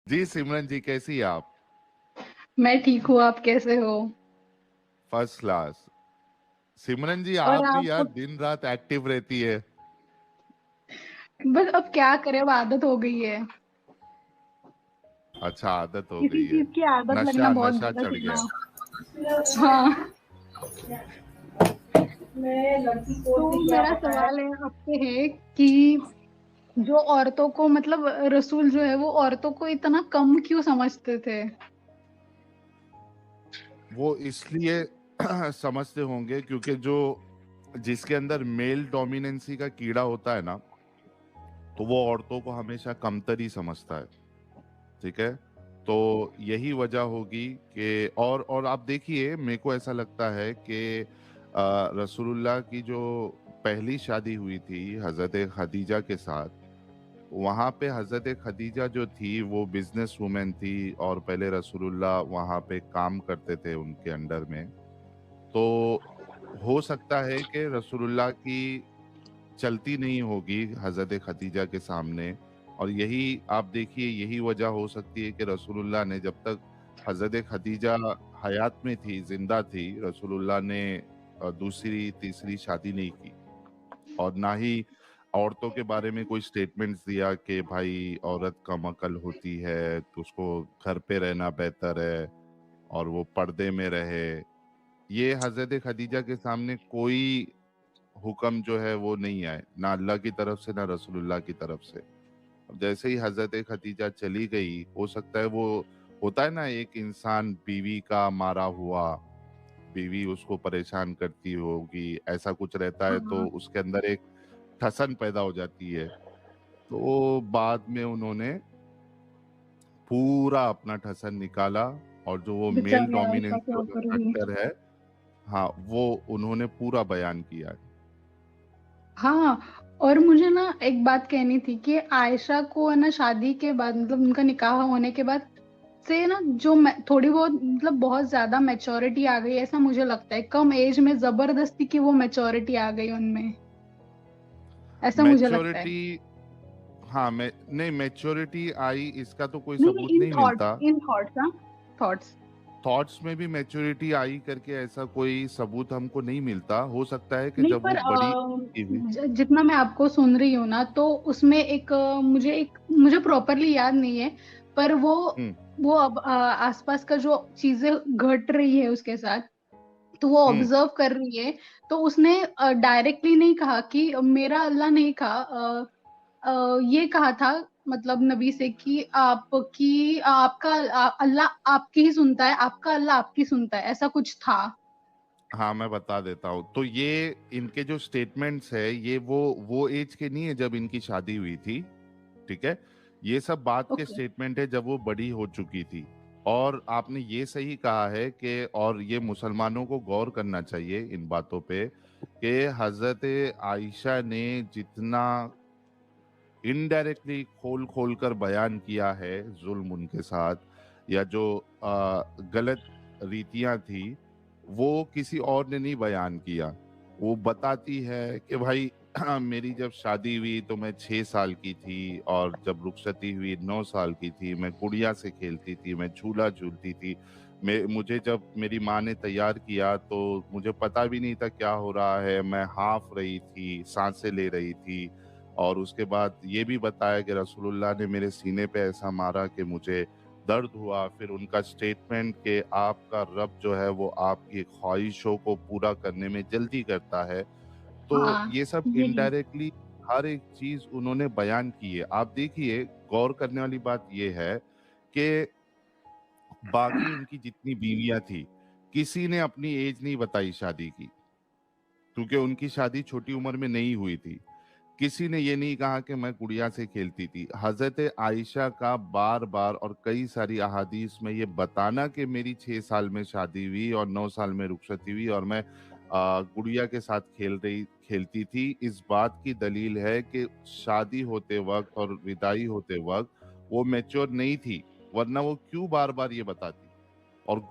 जी सिमरन जी, कैसी हैं आप? मैं ठीक हूँ। आप कैसे हो? First class. सिमरन जी, और आप भी आप? यार दिन रात एक्टिव रहती है। बस अब क्या करें, अब आदत हो गई है। अच्छा, आदत हो किसी गई है। चीज की आदत लगना नशा बहुत नशा गलत चढ़ है गया। ना। हाँ। तो मेरा सवाल है आपसे है कि जो औरतों को मतलब रसूल जो है वो औरतों को इतना कम क्यों समझते थे? वो इसलिए समझते होंगे क्योंकि जो जिसके अंदर मेल डोमिनेंसी का कीड़ा होता है ना, तो वो औरतों को हमेशा कमतर ही समझता है। ठीक है। तो यही वजह होगी कि और आप देखिए, मेरे को ऐसा लगता है कि रसूलुल्लाह की जो पहली शादी हुई थी हजरत खदीजा के साथ, वहां पे हजरत खदीजा जो थी वो बिजनेस वुमेन थी और पहले रसूलुल्लाह वहां पे काम करते थे उनके अंडर में। तो हो सकता है कि रसूलुल्लाह की चलती नहीं होगी हजरत खदीजा के सामने। और यही आप देखिए, यही वजह हो सकती है कि रसूलुल्लाह ने जब तक हजरत खदीजा हयात में थी, जिंदा थी, रसूलुल्लाह ने दूसरी तीसरी शादी नहीं की। और ना ही औरतों के बारे में कोई स्टेटमेंट्स दिया कि भाई औरत कम अकल होती है तो उसको घर पे रहना बेहतर है और वो पर्दे में रहे। ये हजरत खदीजा के सामने कोई हुक्म जो है वो नहीं आए, ना अल्लाह की तरफ से ना रसूलुल्लाह की तरफ से। अब जैसे ही हजरत खदीजा चली गई, हो सकता है वो, होता है ना एक इंसान बीवी का मारा हुआ, बीवी उसको परेशान करती होगी, ऐसा कुछ रहता है, तो हाँ। उसके अंदर एक ठसन पैदा हो जाती है। तो बाद में उन्होंने पूरा अपना ठसन निकाला और जो वो मेल बेचारी आयशा डोमिनेंस क्या वाला करेगी? फैक्टर है, हाँ, वो उन्होंने पूरा बयान किया है। हाँ। और मुझे ना एक बात कहनी थी कि आयशा को है ना शादी के बाद मतलब उनका निकाह होने के बाद से ना जो थोड़ी बहुत मतलब बहुत ज्यादा मैच्योरिटी आ गई, ऐसा मुझे लगता है। कम एज में जबरदस्ती की वो मैच्योरिटी आ गई उनमें, ऐसा मुझे लगता है। मैच्योरिटी, हाँ, मैं नहीं, मैच्योरिटी आई इसका तो कोई नहीं नहीं, सबूत इन नहीं थॉट्स, मिलता। इन थॉट्स, हाँ। थॉट्स। थॉट्स में भी मैच्योरिटी आई करके ऐसा कोई सबूत हमको नहीं मिलता। हो सकता है कि नहीं जब वो पर बड़ी होती हुई। जितना मैं आपको सुन रही हूँ ना, तो उसमें मुझे प्रॉपरली याद नहीं है, पर हम्म। वो अब आसपास का जो चीजें घट रही है उसके साथ, तो वो हम्म। ऑब्जर्व कर रही है। तो उसने डायरेक्टली नहीं कहा कि मेरा अल्लाह नहीं कहा, ये कहा था मतलब नबी से कि आपका अल्लाह आपकी ही सुनता है, आपका अल्लाह आपकी सुनता है, ऐसा कुछ था। हाँ, मैं बता देता हूँ। तो ये इनके जो स्टेटमेंट्स है, ये वो एज के नहीं है जब इनकी शादी हुई थी। ठीक है। ये सब बात के ओके। स्टेटमेंट है जब वो बड़ी हो चुकी थी। और आपने ये सही कहा है कि, और ये मुसलमानों को गौर करना चाहिए इन बातों पे, कि हजरत आयशा ने जितना इनडायरेक्टली खोल खोल कर बयान किया है जुल्म उनके साथ, या जो गलत रीतियां थी, वो किसी और ने नहीं बयान किया। वो बताती है कि भाई मेरी जब शादी हुई तो मैं 6 साल की थी, और जब रुखसती हुई 9 साल की थी, मैं गुड़िया से खेलती थी, मैं झूला झूलती थी। मुझे जब मेरी माँ ने तैयार किया तो मुझे पता भी नहीं था क्या हो रहा है, मैं हाफ रही थी, सांसें ले रही थी। और उसके बाद ये भी बताया कि रसूलुल्लाह ने मेरे सीने पे ऐसा मारा कि मुझे दर्द हुआ। फिर उनका स्टेटमेंट कि आपका रब जो है वो आपकी ख्वाहिशों को पूरा करने में जल्दी करता है। तो हाँ। ये सब यही। इनडायरेक्टली हर एक चीज उन्होंने बयान की है। आप देखिए, गौर करने वाली बात ये है कि बाकी उनकी जितनी बीवियां थी, किसी ने अपनी एज नहीं बताई शादी की, क्योंकि उनकी शादी छोटी उम्र में नहीं हुई थी। किसी ने ये नहीं कहा कि मैं गुड़िया से खेलती थी। हजरत आयशा का बार बार और कई सारी अहादीस में ये बताना कि मेरी 6 साल में शादी हुई और 9 साल में रुखसती हुई और मैं गुड़िया के साथ खेलती थी, इस बात की दलील है कि शादी होते वक्त और विदाई होते वक्त वो मैच्योर नहीं थी, वरना वो क्यों बार बार ये बताती। और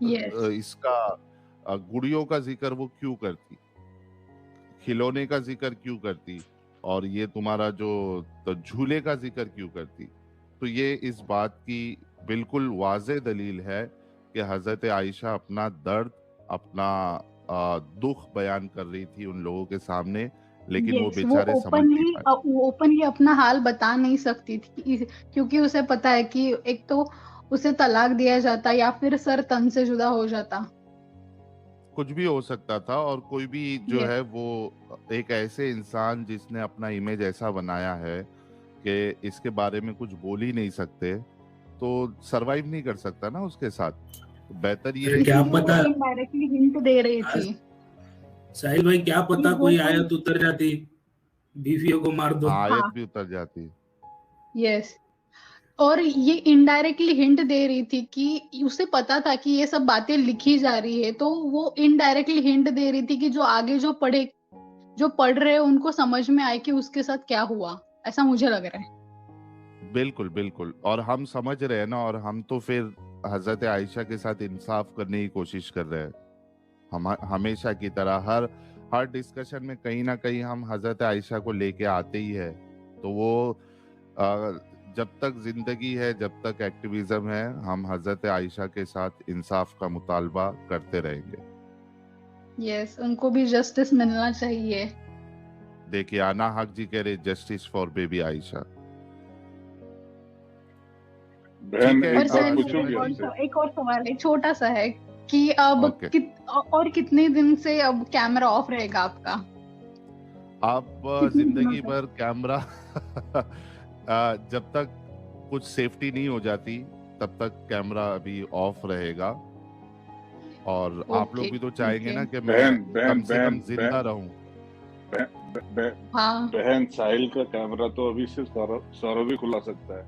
यस। इसका गुड़ियों का जिक्र वो क्यों करती, खिलौने का जिक्र क्यों करती, और ये तुम्हारा जो तो झूले का जिक्र क्यों करती। तो ये इस बात की बिल्कुल वाज़ेह दलील है कि हज़रत आयशा अपना दर्द, अपना दुख बयान कर रही थी उन लोगों के सामने, लेकिन वो यस, बेचारे समझ नहीं पाए। वो ओपनली अपना हाल बता नहीं सकती थी क्योंकि उसे पता है कि एक तो उसे तलाक दिया जाता या फिर सर तन से जुदा हो जाता। कुछ भी हो सकता था, और कोई भी जो यस, है वो एक ऐसे इंसान जिसने अपना इमेज ऐसा बनाया है कि इसके बारे में कुछ बोल ही नहीं सकते, तो सरवाइव नहीं कर सकता ना उसके साथ। तो बेहतर ये अरे है क्या कि इसीलिए वो पता, इनडायरेक्टली हिंट दे रही थी। साहिल भाई क्या ये पता वो कोई कोई, आयत उतर जाती, बीवियों को मार दो। हाँ, आयत हाँ, भी उतर जाती। यस, और ये इनडायरेक्टली हिंट दे रही थी कि उसे पता था कि ये सब बातें लिखी जा रही है, तो वो इनडायरेक्टली हिंट दे रही थी कि जो आगे जो पढ़ रहे हैं उनको समझ में आए कि उसके साथ क्या हुआ। ऐसा मुझे लग रहा है। बिल्कुल बिल्कुल, और हम समझ रहे हैं ना, और हम तो फिर हजरत आयशा के साथ इंसाफ करने की कोशिश कर रहे हैं। हम हमेशा की तरह हर हर डिस्कशन में कहीं ना कहीं हम हजरत आयशा को लेके आते ही है। तो वो जब तक जिंदगी है, जब तक एक्टिविज्म है, हम हजरत आयशा के साथ इंसाफ का मुतालबा करते रहेंगे। यस, उनको भी जस्टिस मिलना चाहिए। देखिए, आना हक जी कह रहे जस्टिस फॉर बेबी आयशा। बहन ठीक है, एक और बात सर पूछूं सिमरन क्या जी। आपसे? एक और सवाल है, छोटा सा है कि अब ओके, और कितने दिन से अब कैमरा ऑफ रहेगा आपका? आप कितने दिनों जिंदगी तक? भर कैमरा जब तक कुछ सेफ्टी नहीं हो जाती तब तक कैमरा अभी ऑफ रहेगा। और आप ओके, लोग भी तो चाहेंगे ओके। ना कि मैं बहन बहन कम से बहन कम जिंदा बहन रहूं। बहन हाँ, बहन, साहिल का कैमरा तो अभी से सौरभ भी खुला सकता है।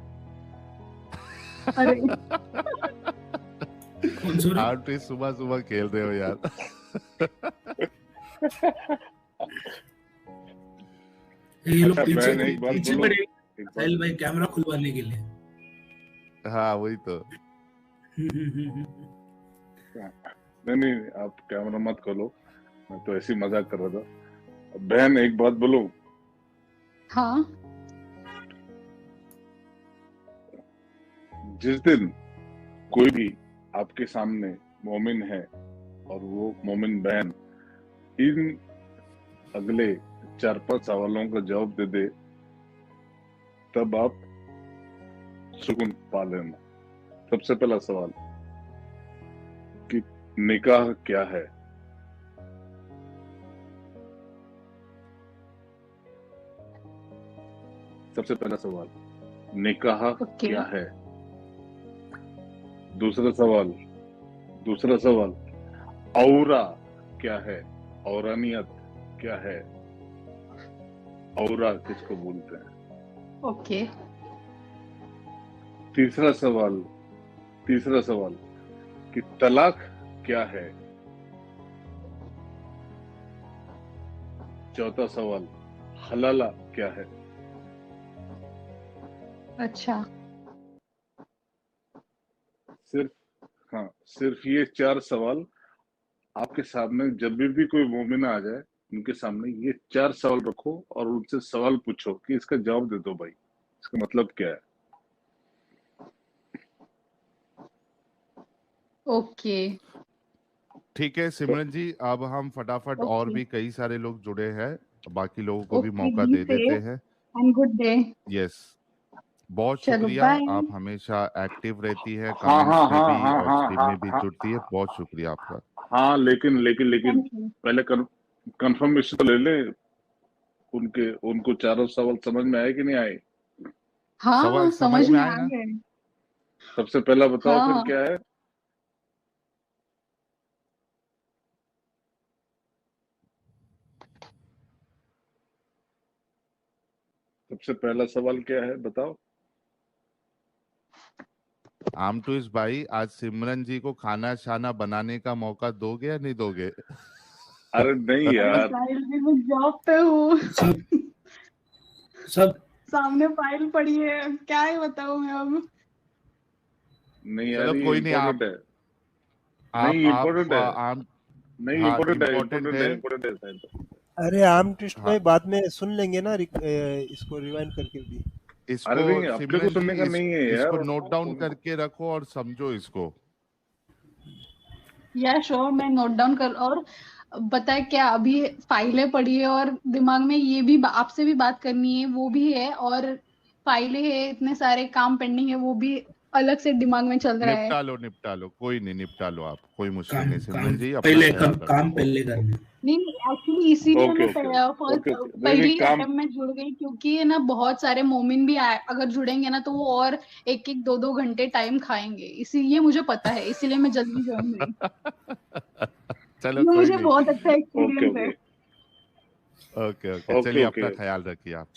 अरे कौन सो रहे? आप तो सुबह सुबह खेल रहे हो यार। ये लोग अच्छा पीछे बहन, एक बात पीछे बोलो, पड़े एक बात। साहिल भाई कैमरा खुलवाने के लिए। हाँ, वही तो। नहीं नहीं, आप कैमरा मत खोलो, मैं तो ऐसे ही मजाक कर रहा था। बहन एक बात बोलो, हाँ, जिस दिन कोई भी आपके सामने मोमिन है और वो मोमिन बहन इन अगले 4-5 सवालों का जवाब दे दे, तब आप सुकून पा लेना। सबसे पहला सवाल कि निकाह क्या है? सबसे पहला सवाल, निकाह ओके, क्या है? दूसरा सवाल, औरा क्या है? औरानियत क्या है? औरा किसको बोलते हैं? ओके, तीसरा सवाल कि तलाक क्या है? चौथा सवाल, हलाला क्या है? अच्छा, सिर्फ ये 4 सवाल आपके सामने जब भी कोई मोमिन आ जाए, उनके सामने ये 4 सवाल रखो और उनसे सवाल पूछो कि इसका जवाब दे दो भाई, इसका मतलब क्या है? ओके, ठीक है सिमरन जी, अब हम फटाफट, और ओके, भी कई सारे लोग जुड़े हैं, बाकी लोगों को भी ओके, मौका बी दे देते सेफ हैं। And good day. यस, बहुत चलो, शुक्रिया। बाय। आप हमेशा एक्टिव रहती है, हाँ कमेंट्स हाँ में हाँ भी हाँ और हाँ स्ट्रीम हाँ में भी हाँ जुड़ती है। बहुत शुक्रिया आपका। हाँ, लेकिन थैंक यू। पहले कंफर्मेशन तो ले ले, उनको चारों सवाल समझ में आए कि नहीं आए? सवाल हाँ, समझ समझ में में आए आ ना? गए। सबसे पहला बताओ फिर हाँ, क्या है? सबसे पहला सवाल क्या है बताओ? आमटूस भाई, आज सिमरन जी को खाना शाना बनाने का मौका दोगे या नहीं दोगे? अरे नहीं अरे यार, साहिल जी, मैं जॉब पे हूँ। सब सब सामने फाइल पड़ी है, क्या ही बताऊँ मैं अब। नहीं यार, चलो ये कोई नहीं, इम्पोर्टेंट है। नहीं इम्पोर्टेंट है, आम नहीं हाँ, इम्पोर्टेंट है, इम्पोर्टेंट इम्पोर्टेंट है। है, इम्पोर्टेंट है। अरे आम ट्विस्ट हाँ, भाई बाद में सुन लेंगे ना, इसको रिवाइंड करके भी। इसको अरे नहीं, अपने को सुनने का नहीं है यार। इसको नोट डाउन करके रखो और समझो इसको। या श्योर, मैं नोट डाउन कर। और पता है क्या, अभी फाइलें पड़ी है और दिमाग में ये भी आपसे भी बात करनी है, वो भी है, और फाइलें है, इतने सारे काम पेंडिंग है, वो भी अलग से दिमाग में चल रहा है। निपटा लो, कोई नहीं, निपटा लो आप, कोई मुश्किल काम नहीं। काम सिमरन जी अपना पहले ख्याल रखो। काम पहले करना। नहीं, एक्चुअली इसीलिए ओके मैं ओके फर्स्ट ओके ओके, नहीं पहली नहीं, काम अटेम्प्ट में जुड़ गई, क्योंकि है ना बहुत सारे मोमिन भी अगर जुड़ेंगे ना तो वो और 1-1 2-2 घंटे टाइम खाएंगे, इसीलिए मुझे पता है, इसीलिए मैं जल्दी ज्वाइन हुई। चलो ये कोई मुझे नहीं। बहुत अच्छा ओके एक्सपीरियंस है। ओके ओके चलिए ओके। अपना ख्याल रखिए आप।